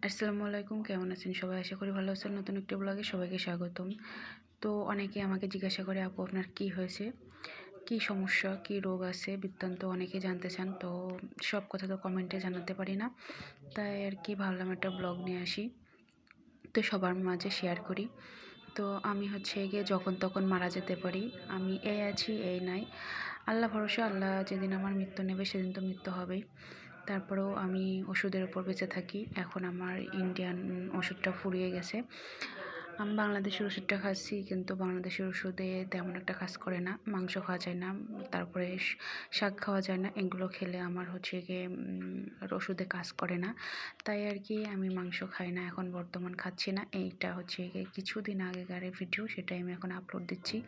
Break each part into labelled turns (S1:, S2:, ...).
S1: আসসালামু আলাইকুম, কেমন আছেন সবাই? আশা করি ভালো আছেন। নতুন একটি ব্লগে সবাইকে স্বাগতম। তো অনেকে আমাকে জিজ্ঞাসা করে, আপু আপনার কী হয়েছে, কী সমস্যা, কী রোগ আছে বৃত্তান্ত অনেকে জানতে চান। তো সব কথা তো কমেন্টে জানাতে পারি না, তাই আর কি ভাবলাম একটা ব্লগ নিয়ে আসি, তো সবার মাঝে শেয়ার করি। তো আমি হচ্ছে গিয়ে যখন তখন মারা যেতে পারি, আমি এই আছি এই নাই, আল্লাহ ভরসা। আল্লাহ যেদিন আমার মৃত্যু নেবে সেদিন তো মৃত্যু হবেই। তারপরেও আমি ওষুধের উপর বেঁচে থাকি। এখন আমার ইন্ডিয়ান ওষুধটা ফুরিয়ে গেছে। আমি বাংলাদেশের ওষুধটা খাচ্ছি, কিন্তু বাংলাদেশের ওষুধে তেমন একটা কাজ করে না। মাংস খাওয়া যায় না, তারপরে শাক খাওয়া যায় না। এগুলো খেলে আমার হচ্ছে গিয়ে ওষুধে কাজ করে না। তাই আর কি আমি মাংস খাই না, এখন বর্তমান খাচ্ছি না। এইটা হচ্ছে গিয়ে কিছুদিন আগেকার ভিডিও, সেটাই আমি এখন আপলোড দিচ্ছি।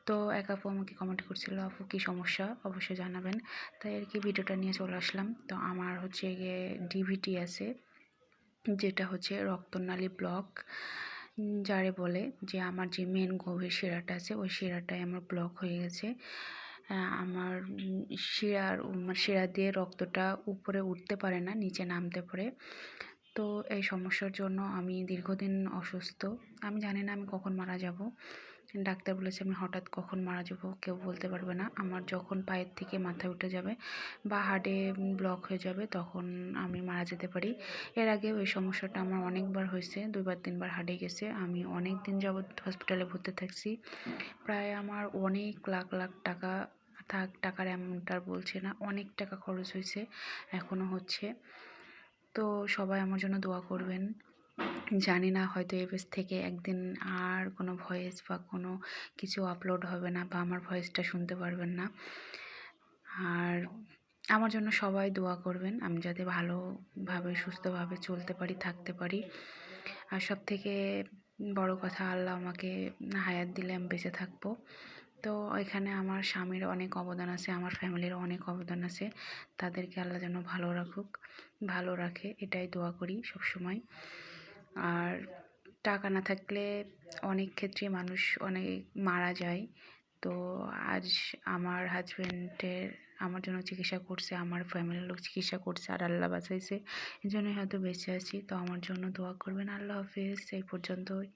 S1: তো এক আপু আমাকে কমেন্ট করছিল, আপু কী সমস্যা অবশ্যই জানাবেন। তাই আর কি ভিডিওটা নিয়ে চলে আসলাম। তো আমার হচ্ছে গিয়ে ডিভিটি আছে, যেটা হচ্ছে রক্তনালী ব্লক, যারে বলে যে আমার যে মেন গভীর শিরাটা আছে ওই শিরাটাই আমার ব্লক হয়ে গেছে। আমার শিরা দিয়ে রক্তটা উপরে উঠতে পারে না, নিচে নামতে পারে। তো এই সমস্যার জন্য আমি দীর্ঘদিন অসুস্থ। আমি জানি না আমি কখন মারা যাব। ডাক্তার বলেছে আমি হঠাৎ কখন মারা যাব কেউ বলতে পারবে না। আমার যখন পায়ের থেকে মাথায় উঠে যাবে বা হার্টে ব্লক হয়ে যাবে তখন আমি মারা যেতে পারি। এর আগেও এই সমস্যাটা আমার অনেকবার হয়েছে, 2-3 বার হার্টে গেছে। আমি অনেক দিন যাবৎ হসপিটালে ভর্তি থাকছি। প্রায় আমার অনেক লাখ লাখ টাকা, টাকার অ্যামাউন্ট আর বলছে না, অনেক টাকা খরচ হয়েছে, এখনও হচ্ছে। তো সবাই আমার জন্য দোয়া করবেন। জানি না, হয়তো এই পেজ থেকে একদিন আর কোনো ভয়েস বা কোনো কিছু আপলোড হবে না, বা আমার ভয়েসটা শুনতে পারবেন না। আর আমার জন্য সবাই দোয়া করবেন, আমি যাতে ভালোভাবে সুস্থভাবে চলতে পারি, থাকতে পারি। আর সব থেকে বড় কথা, আল্লাহ আমাকে হায়াত দিলে আমি বেঁচে থাকবো। তো এখানে আমার স্বামীর অনেক অবদান আছে, আমার ফ্যামিলির অনেক অবদান আছে। তাদেরকে আল্লাহ যেন ভালো রাখে, এটাই দোয়া করি সব সময়। আর টাকা না থাকলে অনেক ক্ষেত্রে মানুষ অনেক মারা যায়। তো আজ আমার হাজব্যান্ডের আমার জন্য চিকিৎসা করছে, আমার ফ্যামিলির লোক চিকিৎসা করছে, আর আল্লাহ বাঁচাইছে, এই জন্যই হয়তো বেঁচে আছি। তো আমার জন্য দোয়া করবেন। আল্লাহ হাফেজ, এই পর্যন্তই।